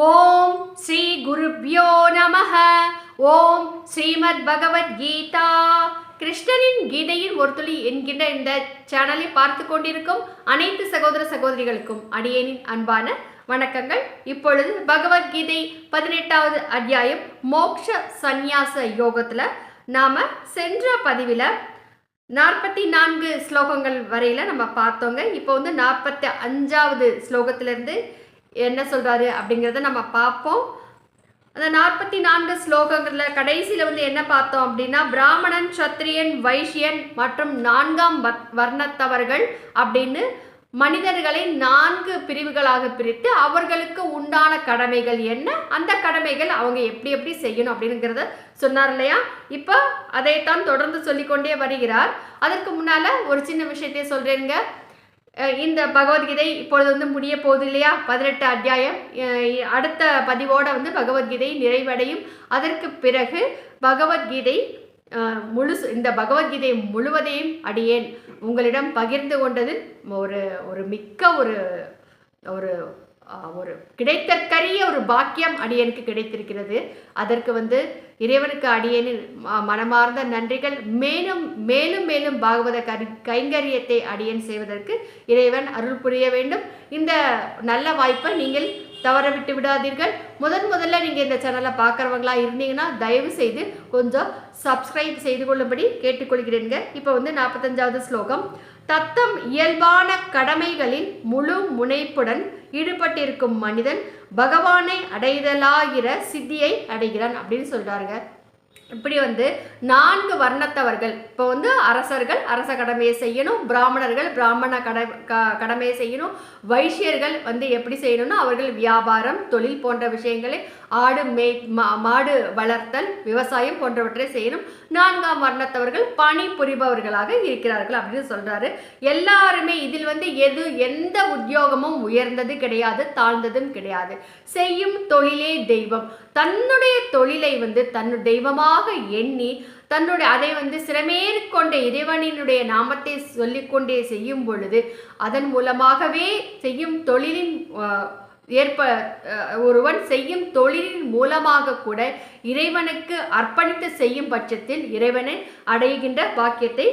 ஓம் ஸ்ரீ குருப்யோ நமஹ. ஓம் ஸ்ரீமத் பகவத் கீதா. கிருஷ்ணனின் கீதையின் ஒரு துளி என்கின்ற இந்த சேனலை பார்த்து கொண்டிருக்கும் அனைத்து சகோதர சகோதரிகளுக்கும் அடியேனின் அன்பான வணக்கங்கள். இப்பொழுது பகவத்கீதை 18வது அத்தியாயம் மோக்ஷ சந்நியாச யோகத்தில் நாம் சென்ற பதிவில் 44 ஸ்லோகங்கள் வரையில் நம்ம பார்த்தோங்க. இப்போ 45வது ஸ்லோகத்திலிருந்து என்ன சொல்கிறாரு அப்படிங்கிறத நம்ம பார்ப்போம். அந்த 44 ஸ்லோகங்களில் கடைசியில் என்ன பார்த்தோம் அப்படின்னா, பிராமணன், சத்திரியன், வைஷ்யன் மற்றும் 4ஆம் வர்ணத்தவர்கள் அப்படின்னு மனிதர்களை 4 பிரிவுகளாக பிரித்து அவர்களுக்கு உண்டான கடமைகள் என்ன, அந்த கடமைகள் அவங்க எப்படி எப்படி செய்யணும் அப்படிங்கிறத சொன்னார் இல்லையா. இப்போ அதைத்தான் தொடர்ந்து சொல்லிக்கொண்டே வருகிறார். அதற்கு முன்னால் ஒரு சின்ன விஷயத்தை சொல்கிறேங்க. இந்த பகவத்கீதை இப்பொழுது முடிய போகுது இல்லையா. 18 அத்தியாயம் அடுத்த பதிவோட பகவத்கீதை நிறைவடையும். அதற்கு பிறகு பகவத்கீதை இந்த பகவத்கீதை முழுவதையும் அடியேன் உங்களிடம் பகிர்ந்து கொண்டது ஒரு மிக்க ஒரு ஒரு கிடைத்தற்கரிய ஒரு பாக்கியம் அடியனுக்கு கிடைத்திருக்கிறது. அதற்கு இறைவனுக்கு அடியேனின் மனமார்ந்த நன்றிகள். மேலும் மேலும் மேலும் பாகவத கைங்கரியத்தை அடியேன் செய்வதற்கு இறைவன் அருள் புரிய வேண்டும். இந்த நல்ல வாய்ப்பை நீங்கள் தவற விட்டு விடாதீர்கள். முதல்ல நீங்கள் இந்த சேனலை பார்க்குறவங்களா இருந்தீங்கன்னா தயவு செய்து கொஞ்சம் சப்ஸ்கிரைப் செய்து கொள்ளும்படி கேட்டுக்கொள்கிறேங்க. இப்போ 45வது ஸ்லோகம். தத்தம் இயல்பான கடமைகளில் முழு முனைப்புடன் ஈடுபட்டிருக்கும் மனிதன் பகவானை அடைதலாகிற சித்தியை அடைகிறான் அப்படின்னு சொல்றாருங்க. இப்படி 4 வர்ணத்தவர்கள், இப்போ அரசர்கள் அரச கடமையை செய்யணும், பிராமணர்கள் பிராமண கடமையை செய்யணும், வைஷ்யர்கள் எப்படி செய்யணும்னா அவர்கள் வியாபாரம், தொழில் போன்ற விஷயங்களை, மாடு வளர்த்தல், விவசாயம் போன்றவற்றை செய்யணும். 4ஆம் வர்ணத்தவர்கள் பணி புரிபவர்களாக இருக்கிறார்கள் அப்படின்னு சொல்றாரு. எல்லாருமே இதில் எந்த உத்தியோகமும் உயர்ந்தது கிடையாது, தாழ்ந்ததும் கிடையாது. செய்யும் தொழிலே தெய்வம். தன்னுடைய தொழிலை தன்னு தெய்வமாக எண்ணி அதை சிரமேற்கொண்ட இறைவனினுடைய நாமத்தை சொல்லிக்கொண்டே செய்யும் பொழுது அதன் மூலமாகவே செய்யும் தொழிலின் ஒருவன் செய்யும் தொழிலின் மூலமாக கூட இறைவனுக்கு அர்ப்பணித்து செய்யும் பட்சத்தில் இறைவனை அடைகின்ற பாக்கியத்தை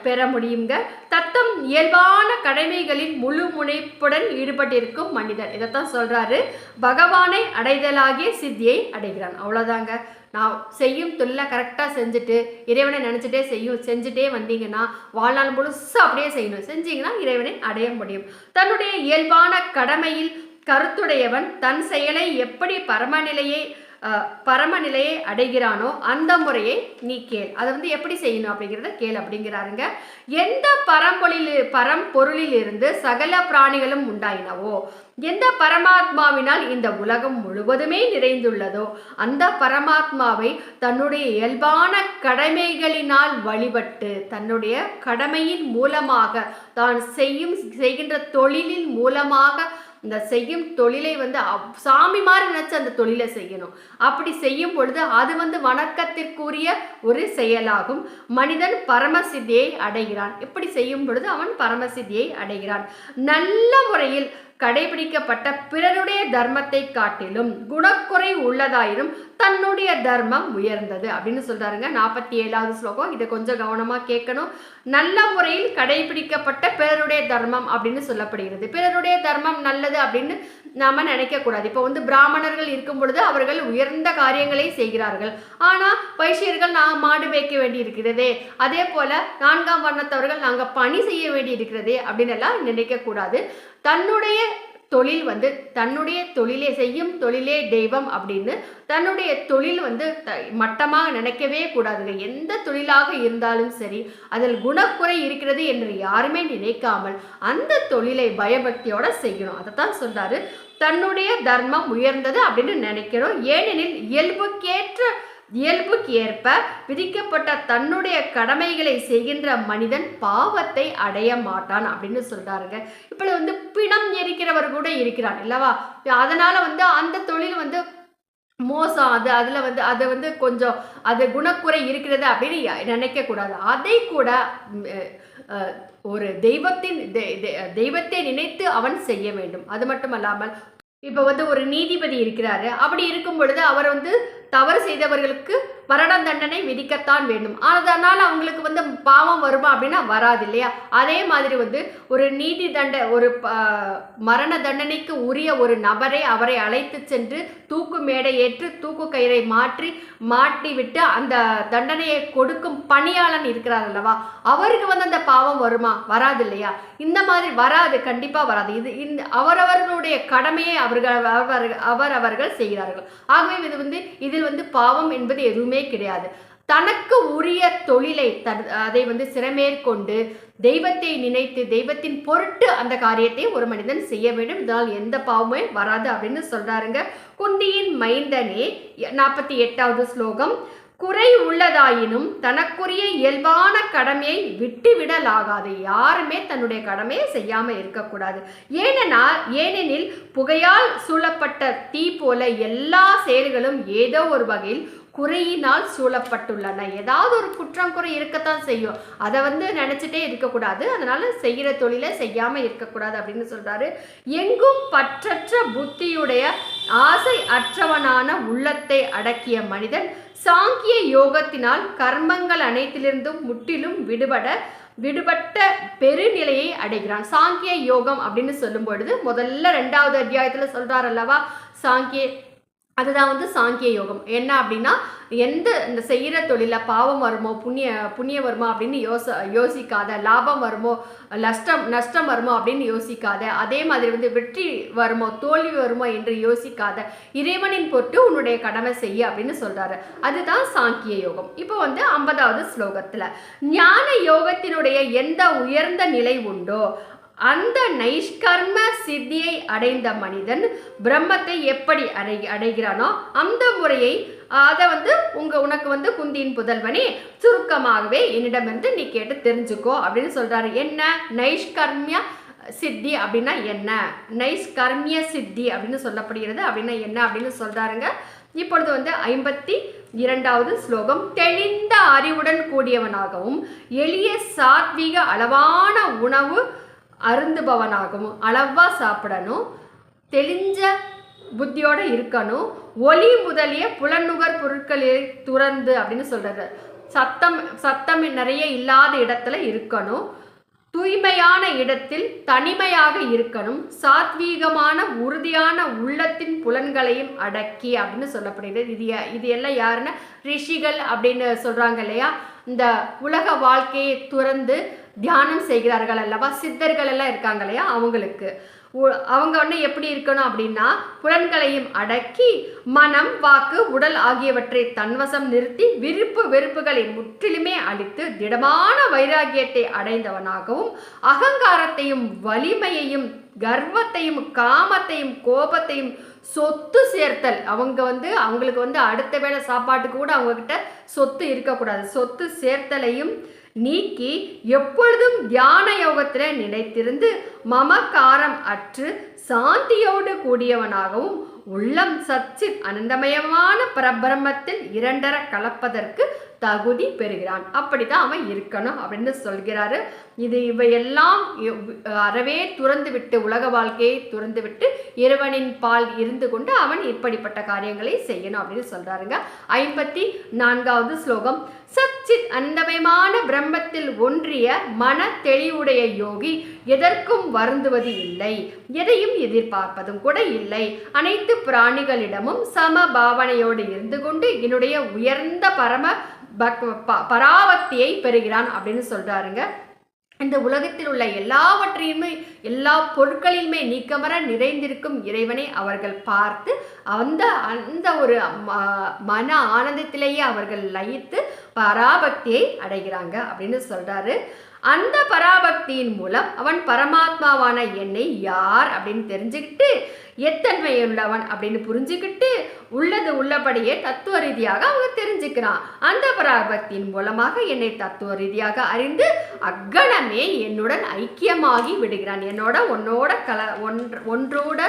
பெற முடியுங்க. தத்தம் இயல்பான கடமைகளில் முழு முனைப்புடன் ஈடுபட்டிருக்கும் மனிதன், இதைத்தான் சொல்றாரு. பகவானை அடைதலாகிய சித்தியை அடைகிறான். அவ்வளோதாங்க. நான் செய்யும் தொழிலை கரெக்டாக செஞ்சுட்டு இறைவனை நினச்சிட்டே செஞ்சுட்டே வந்தீங்கன்னா வாழ்நாள் முழுசாக அப்படியே செய்யணும். செஞ்சீங்கன்னா இறைவனை அடைய முடியும். தன்னுடைய இயல்பான கடமையில் கருத்துடையவன் தன் செயலை எப்படி பரமநிலையை அடைகிறானோ அந்த முறையை நீ கேள். அதை எப்படி செய்யணும் அப்படிங்கிறத கேள் அப்படிங்கிறாருங்க. எந்த பரம்பொருளில் இருந்து சகல பிராணிகளும் உண்டாயினவோ, எந்த பரமாத்மாவினால் இந்த உலகம் முழுவதுமே நிறைந்துள்ளதோ அந்த பரமாத்மாவை தன்னுடைய இயல்பான கடமைகளினால் வழிபட்டு, தன்னுடைய கடமையின் மூலமாக, தான் செய்கின்ற தொழிலின் மூலமாக, இந்த செய்யும் தொழிலை சாமி மாதிரி நினைச்சு அந்த தொழிலை செய்யணும். அப்படி செய்யும் பொழுது அது வணக்கத்திற்குரிய ஒரு செயலாகும். மனிதன் பரமசித்தியை அடைகிறான். இப்படி செய்யும் பொழுது அவன் பரமசித்தியை அடைகிறான். நல்ல முறையில் கடைபிடிக்கப்பட்ட பிறருடைய தர்மத்தை காட்டிலும் குணக்குறை உள்ளதாயிரும் தன்னுடைய தர்மம் உயர்ந்தது அப்படின்னு சொல்றாருங்க. 47வது ஸ்லோகம். இதை கொஞ்சம் கவனமா கேட்கணும். நல்ல முறையில் கடைபிடிக்கப்பட்ட பிறருடைய தர்மம் அப்படின்னு சொல்லப்படுகிறது. பிறருடைய தர்மம் நல்லது அப்படின்னு நாம நினைக்க கூடாது. இப்போ பிராமணர்கள் இருக்கும் பொழுது அவர்கள் உயர்ந்த காரியங்களை செய்கிறார்கள். ஆனா வைஷ்யர்கள் நாங்கள் மாடு மேய்க்க வேண்டி இருக்கிறதே, அதே போல 4ஆம் வர்ணத்தவர்கள் நாங்கள் பணி செய்ய வேண்டி இருக்கிறதே அப்படின்னு எல்லாம் நினைக்க கூடாது. தன்னுடைய தொழில் தன்னுடைய தொழிலே செய்யும் தொழிலே தெய்வம் அப்படின்னு தன்னுடைய தொழில் மட்டமாக நினைக்கவே கூடாதுங்க. எந்த தொழிலாக இருந்தாலும் சரி அதில் குணக்குறை இருக்கிறது என்று யாருமே நினைக்காமல் அந்த தொழிலை பயபக்தியோட செய்யணும். அதைத்தான் சொல்றாரு. தன்னுடைய தர்மம் உயர்ந்தது அப்படின்னு நினைக்கிறோம். ஏனெனில் இயல்புக்கு ஏற்ப விதிக்கப்பட்ட தன்னுடைய கடமைகளை செய்கின்ற மனிதன் பாவத்தை அடைய மாட்டான் அப்படின்னு சொல்றாருங்க. இப்ப பிணம் எரிக்கிறவர் கூட இருக்கிறான் இல்லவா. அதனால அந்த தொழில் மோசம், அது கொஞ்சம் அது குணக்குறை இருக்கிறது அப்படின்னு நினைக்க கூடாது. அதை கூட ஒரு தெய்வத்தை நினைத்து அவன் செய்ய வேண்டும். அது மட்டுமல்லாமல் இப்போ வந்து ஒரு நீதிபதி இருக்கிறாரு. அப்படி இருக்கும் பொழுது அவர் வந்து தவறு செய்தவர்களுக்கு மரண தண்டனை விதிக்கத்தான் வேண்டும். அதனால அவங்களுக்கு வந்து பாவம் வருமா அப்படின்னா வராது இல்லையா? அதே மாதிரி வந்து ஒரு மரண தண்டனைக்கு உரிய ஒரு நபரை அவரை அழைத்து சென்று தூக்கு மேடை ஏற்று தூக்கு கயிறை மாட்டி விட்டு அந்த தண்டனையை கொடுக்கும் பணியாளன் இருக்கிறார் அல்லவா, அவருக்கு வந்து அந்த பாவம் வருமா? வராது இல்லையா? இந்த மாதிரி வராது, கண்டிப்பா வராது. இந்த அவரவர்களுடைய கடமையை அவர்கள் செய்கிறார்கள். ஆகவே இது வந்து இதில் வந்து பாவம் என்பது எதுவுமே கிடையாது. தனக்கு உரிய தொழிலை அதை வந்து சிறமேற்கொண்டு தெய்வத்தை நினைத்து தெய்வத்தின் பொருட்டு அந்த காரியத்தை ஒரு மனிதன் செய்ய வேண்டும். இதனால் எந்த பாவமே வராது அப்படின்னு சொல்றாருங்க. குந்தியின் மைந்தனே 48வது ஸ்லோகம். குறை உள்ளதாயினும் தனக்குரிய இயல்பான கடமையை விட்டுவிடலாகாது. யாருமே தன்னுடைய கடமையை செய்யாம இருக்கக்கூடாது. ஏனெனில் புகையால் சூழப்பட்ட தீ போல எல்லா செயல்களும் ஏதோ ஒரு வகையில் குறையினால் சூழப்பட்டுள்ளன. ஏதாவது ஒரு குற்றம் குறை இருக்கத்தான் செய்யும். அதை வந்து நினைச்சிட்டே இருக்கக்கூடாது. அதனால செய்கிற தொழிலை செய்யாம இருக்கக்கூடாது அப்படின்னு சொல்றாரு. எங்கும் பற்றற்ற புத்தியுடைய ஆசை அற்றவனான உள்ளத்தை அடக்கிய மனிதன் சாங்கிய யோகத்தினால் கர்மங்கள் அனைத்திலிருந்தும் முற்றிலும் விடுபட்ட பெருநிலையை அடைகிறான். சாங்கிய யோகம் அப்படின்னு சொல்லும் பொழுது முதல்ல 2வது அத்தியாயத்துல சொல்றார் அல்லவா, அதுதான் வந்து சாங்கிய யோகம். என்ன அப்படின்னா, இந்த செய்கிற தொழில பாவம் வருமோ புண்ணியம் வருமோ அப்படின்னு யோசிக்காத, லாபம் வருமோ நஷ்டம் வருமோ அப்படின்னு யோசிக்காத, அதே மாதிரி வந்து வெற்றி வருமோ தோல்வி வருமோ என்று யோசிக்காத, இறைவனின் பொருட்டு உன்னுடைய கடமை செய்ய அப்படின்னு சொல்றாரு. அதுதான் சாங்கிய யோகம். இப்போ வந்து 50வது ஸ்லோகத்துல ஞான யோகத்தினுடைய எந்த உயர்ந்த நிலை உண்டோ அந்த நைஷ்கர்ம சித்தியை அடைந்த மனிதன் பிரம்மத்தை எப்படி அடைகிறானோ அந்த முறையை அதை வந்து உனக்கு வந்து குந்தியின் புதல்வனே சுருக்கமாகவே என்னிடமிருந்து நீ கேட்டு தெரிஞ்சுக்கோ அப்படின்னு சொல்றாரு. என்ன நைஷ்கர்மிய சித்தி அப்படின்னா என்ன? நைஷ்கர்மிய சித்தி அப்படின்னு சொல்லப்படுகிறது. அப்படின்னா என்ன அப்படின்னு சொல்றாருங்க. இப்பொழுது வந்து 52வது ஸ்லோகம். தெளிந்த அறிவுடன் கூடியவனாகவும் எளிய சாத்விக அளவான உணவு அருந்துபவனாகவும், அளவா சாப்பிடணும், தெளிஞ்ச புத்தியோட இருக்கணும், ஒளி முதலிய புலனுகர் பொருட்களை துறந்து அப்படின்னு சொல்றாரு. சத்தம் நிறைய இல்லாத இடத்துல இருக்கணும், தூய்மையான இடத்தில் தனிமையாக இருக்கணும், சாத்வீகமான உறுதியான உள்ளத்தின் புலன்களையும் அடக்கி அப்படின்னு சொல்லப்படுகிறது. இது எல்லாம் யாருன்னா ரிஷிகள் அப்படின்னு சொல்றாங்க இல்லையா, இந்த உலக வாழ்க்கையை துறந்து தியானம் செய்கிறார்கள் அல்லவா, சித்தர்கள் எல்லாம் இருக்காங்க இல்லையா, அவங்க வந்து எப்படி இருக்கணும் அப்படின்னா புலன்களையும் அடக்கி மனம் வாக்கு உடல் ஆகியவற்றை தன்வசம் நிறுத்தி விருப்பு வெறுப்புகளை முற்றிலுமே அழித்து திடமான வைராகியத்தை அடைந்தவனாகவும் அகங்காரத்தையும் வலிமையையும் கர்வத்தையும் காமத்தையும் கோபத்தையும் சொத்து சேர்த்தல், அவங்களுக்கு வந்து அடுத்த வேளை சாப்பாட்டுக்கு கூட அவங்கக்கிட்ட சொத்து இருக்கக்கூடாது, சொத்து சேர்த்தலையும் நீக்கி எப்பொழுதும் தியான யோகத்தில் நிலைத்திருந்து மமக்காரம் அற்று சாந்தியோடு கூடியவனாகவும் உள்ளம் சச்சித் அனந்தமயமான பரபிரம்மத்தில் இரண்டர கலப்பதற்கு தகுதி பெறுகிறான். அப்படிதான் அவன் இருக்கணும் அப்படின்னு சொல்கிறாரு. இவையெல்லாம் அறவே துறந்து விட்டு உலக வாழ்க்கையை துறந்து விட்டு இறைவனின் பால் இருந்து கொண்டு அவன் இப்படிப்பட்ட காரியங்களை செய்யணும் அப்படின்னு சொல்றாருங்க. 54வது ஸ்லோகம். சச்சித் அனந்தமயமான பிரம்மத்தில் ஒன்றிய மன தெளிவுடைய யோகி எதற்கும் வருந்துவது இல்லை, எதையும் எதிர்பார்ப்பதும் கூட இல்லை, அனைத்து பிராணிகளிடமும் சம பாவனையோடு இருந்து கொண்டு என்னுடைய உயர்ந்த பராபக்தியை பெறுகிறான் அப்படின்னு சொல்றாருங்க. இந்த உலகத்தில் உள்ள எல்லாவற்றையுமே எல்லா பொருட்களிலுமே நீக்கமர நிறைந்திருக்கும் இறைவனை அவர்கள் பார்த்து அந்த ஒரு மன ஆனந்தத்திலேயே அவர்கள் லயித்து பராபக்தியை அடைகிறாங்க அப்படின்னு சொல்றாரு. அந்த பராபக்தியின் மூலம் அவன் பரமாத்மாவான என்னை யார் அப்படின்னு தெரிஞ்சுக்கிட்டு எத்தன்மையுள்ளவன் அப்படின்னு புரிஞ்சுக்கிட்டு உள்ளது உள்ளபடியே தத்துவ ரீதியாக அவங்க தெரிஞ்சுக்கிறான். அந்த பராபக்தியின் மூலமாக என்னை தத்துவ ரீதியாக அறிந்து அக்கணமே என்னுடன் ஐக்கியமாகி விடுகிறான். உன்னோட ஒன்றோட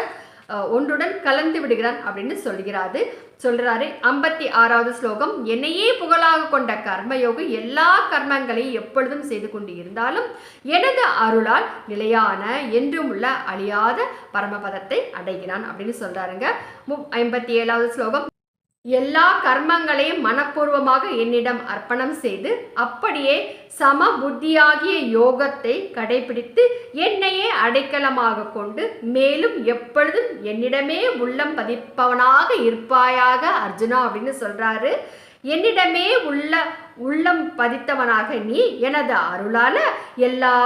ஒன்றுடன் கலந்து விடுகிறான் அப்படின்னு சொல்றாரு. 56வது ஸ்லோகம். என்னையே புகழாக கொண்ட கர்மயோகி எல்லா கர்மங்களையும் எப்பொழுதும் செய்து கொண்டு இருந்தாலும் எனது அருளால் நிலையான என்றும் உள்ள அழியாத பரமபதத்தை அடைகிறான் அப்படின்னு சொல்றாருங்க. 57வது ஸ்லோகம். எல்லா கர்மங்களையும் மனப்பூர்வமாக என்னிடம் அர்ப்பணம் செய்து அப்படியே சம புத்தியாகிய யோகத்தை கடைபிடித்து என்னையே அடைக்கலமாக கொண்டு மேலும் எப்பொழுதும் என்னிடமே உள்ளம் பதிப்பவனாக இருப்பாயாக அர்ஜுனா அப்படின்னு சொல்றாரு. என்னிடமே உள்ளம் பதித்தவனாக நீ எனது அருளால எல்லா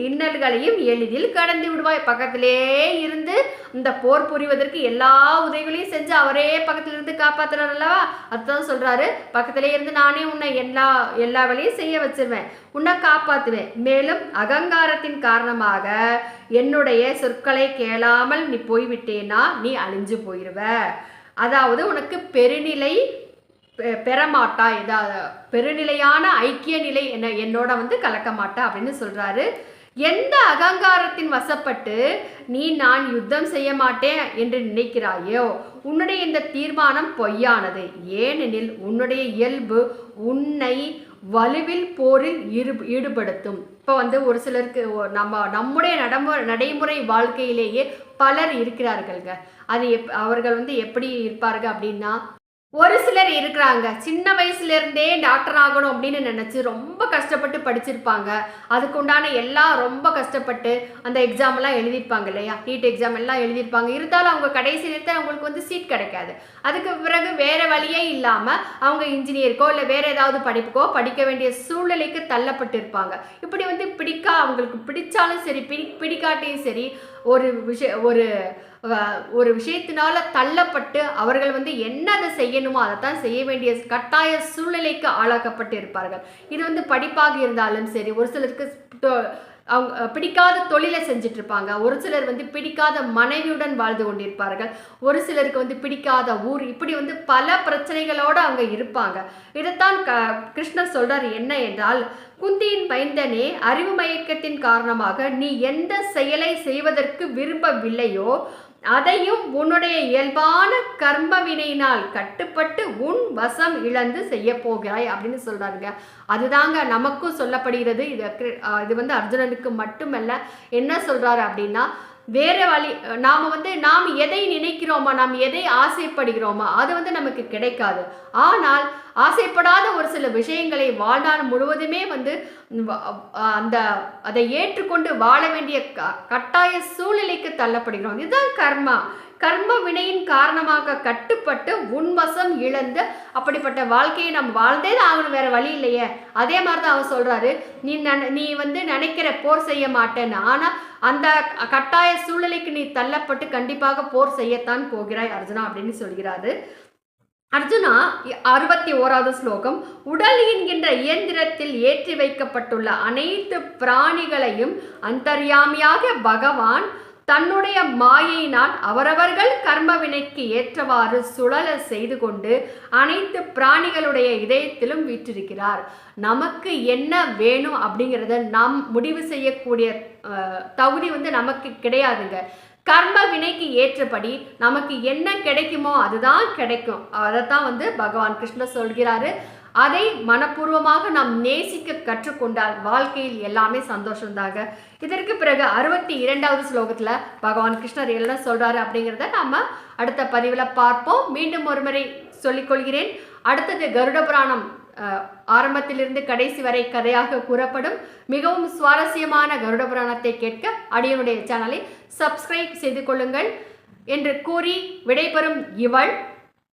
இன்னல்களையும் எளிதில் கடந்து விடுவாய். பக்கத்திலே இருந்து இந்த போர் புரிவதற்கு எல்லா உதவிகளையும் செஞ்சு அவரே பக்கத்துல இருந்து காப்பாத்துறாரு அல்லவா, அதுதான் சொல்றாரு. பக்கத்திலே இருந்து நானே உன்னை எல்லா வேலையும் செய்ய வச்சிருவேன், உன்னை காப்பாத்துவேன். மேலும் அகங்காரத்தின் காரணமாக என்னுடைய சொற்களை கேளாமல் நீ போய்விட்டேனா நீ அழிஞ்சு போயிடுவ. அதாவது உனக்கு பெருநிலை பெறமாட்டா, பெருநிலையான ஐக்கிய நிலை என்னோட கலக்க மாட்டா அப்படின்னு சொல்றாரு. எந்த அகங்காரத்தின் வசப்பட்டு நீ நான் யுத்தம் செய்ய மாட்டேன் என்று நினைக்கிறாயோ உன்னுடைய இந்த தீர்மானம் பொய்யானது. ஏனெனில் உன்னுடைய இயல்பு உன்னை வலுவில் போரில் ஈடுபடுத்தும். இப்போ ஒரு சிலருக்கு நம்முடைய நடைமுறை வாழ்க்கையிலேயே பலர் இருக்கிறார்கள்ங்க. அது அவர்கள் எப்படி இருப்பார்கள் அப்படின்னா, ஒரு சிலர் இருக்கிறாங்க சின்ன வயசுல இருந்தே டாக்டர் ஆகணும் அப்படின்னு நினைச்சு ரொம்ப கஷ்டப்பட்டு படிச்சிருப்பாங்க. அதுக்கு உண்டான எல்லாம் ரொம்ப கஷ்டப்பட்டு அந்த எக்ஸாம் எல்லாம் எழுதியிருப்பாங்க இல்லையா, நீட் எக்ஸாம் எல்லாம் எழுதியிருப்பாங்க. இருந்தாலும் அவங்க கடைசி நேரத்தில் அவங்களுக்கு சீட் கிடைக்காது. அதுக்கு பிறகு வேற வழியே இல்லாம அவங்க இன்ஜினியருக்கோ இல்லை வேற ஏதாவது படிப்புக்கோ படிக்க வேண்டிய சூழ்நிலைக்கு தள்ளப்பட்டு இருப்பாங்க. இப்படி அவங்களுக்கு பிடிச்சாலும் சரி பிடிக்காட்டியும் சரி ஒரு விஷயத்தினால தள்ளப்பட்டு அவர்கள் என்ன அதை செய்யணுமோ அதைத்தான் செய்ய வேண்டிய கட்டாய சூழ்நிலைக்கு ஆளாக்கப்பட்டு இருப்பார்கள். இது படிப்பாக இருந்தாலும் சரி, ஒரு சிலருக்கு அவங்க பிடிக்காத தொழிலை செஞ்சுட்டு இருப்பாங்க, ஒரு சிலர் பிடிக்காத மனைவியுடன் வாழ்ந்து கொண்டிருப்பார்கள், ஒரு சிலருக்கு பிடிக்காத ஊர், இப்படி பல பிரச்சனைகளோடு அவங்க இருப்பாங்க. இதைத்தான் கிருஷ்ணர் சொல்றார். என்ன என்றால், குந்தியின் மைந்தனே, அறிவு மயக்கத்தின் காரணமாக நீ எந்த செயலை செய்வதற்கு விரும்பவில்லையோ அதையும் உன்னுடைய இயல்பான கர்ம வினையினால் கட்டுப்பட்டு உன் வசம் இழந்து செய்ய போகிறாய் அப்படின்னு சொல்றாருங்க. அதுதாங்க நமக்கும் சொல்லப்படுகிறது. இது அர்ஜுனனுக்கு மட்டுமல்ல. என்ன சொல்றாரு அப்படின்னா, வேற வழி நாம் எதை நினைக்கிறோமா, நாம் எதை ஆசைப்படுகிறோமா அது நமக்கு கிடைக்காது. ஆனால் ஆசைப்படாத ஒரு சில விஷயங்களை வாழ்நாள் முழுவதுமே அதை ஏற்றுக்கொண்டு வாழ வேண்டிய கட்டாய சூழ்நிலைக்கு தள்ளப்படுகிறோம். இதுதான் கர்ம வினையின் காரணமாக கட்டுப்பட்டு உன்வசம் இழந்து அப்படிப்பட்ட வாழ்க்கையை நம்ம வாழ்ந்தே ஆகணும், வேற வழி இல்லையே. அதே மாதிரி தான் அவர் சொல்றாரு, நீ நினைக்கிற போர் செய்ய மாட்டேன்னு, ஆனா அந்த கட்டாய சூழ்நிலைக்கு நீ தள்ளப்பட்டு கண்டிப்பாக போர் செய்யத்தான் போகிறாய் அர்ஜுனா அப்படின்னு சொல்கிறாரு. அர்ஜுனா 61வது ஸ்லோகம். உடல் என்கின்ற இயந்திரத்தில் ஏற்றி வைக்கப்பட்டுள்ள அனைத்து பிராணிகளையும் அந்தர்யாமியாக பகவான் தன்னுடைய மாயையினால் அவரவர்கள் கர்ம வினைக்கு ஏற்றவாறு சுழல செய்து கொண்டு அனைத்து பிராணிகளுடைய இதயத்திலும் வீற்றிருக்கிறார். நமக்கு என்ன வேணும் அப்படிங்கிறத நாம் முடிவு செய்யக்கூடிய தகுதி நமக்கு கிடையாதுங்க. கர்ம வினைக்கு ஏற்றபடி நமக்கு என்ன கிடைக்குமோ அதுதான் கிடைக்கும். அதைத்தான் பகவான் கிருஷ்ணர் சொல்கிறாரு. அதை மனப்பூர்வமாக நாம் நேசிக்க கற்றுக்கொண்டால் வாழ்க்கையில் எல்லாமே சந்தோஷம்தாங்க. இதற்கு பிறகு 62வது ஸ்லோகத்துல பகவான் கிருஷ்ணர் என்ன சொல்றாரு அப்படிங்கிறத நாம அடுத்த பதிவில் பார்ப்போம். மீண்டும் ஒரு முறை சொல்லிக்கொள்கிறேன். அடுத்தது கருட புராணம் ஆரம்பத்திலிருந்து கடைசி வரை கதையாக கூறப்படும். மிகவும் சுவாரஸ்யமான கருட புராணத்தை கேட்க அடியனுடைய சேனலை சப்ஸ்கிரைப் செய்து கொள்ளுங்கள் என்று கூறி விடைபெறும் இவள்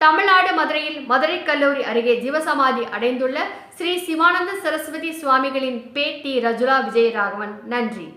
தமிழ்நாடு மதுரையில் மதுரை கல்லூரி அருகே ஜீவசமாதி அடைந்துள்ள ஸ்ரீ சிவானந்த சரஸ்வதி சுவாமிகளின் பேத்தி ரஜுலா விஜயராகவன். நன்றி.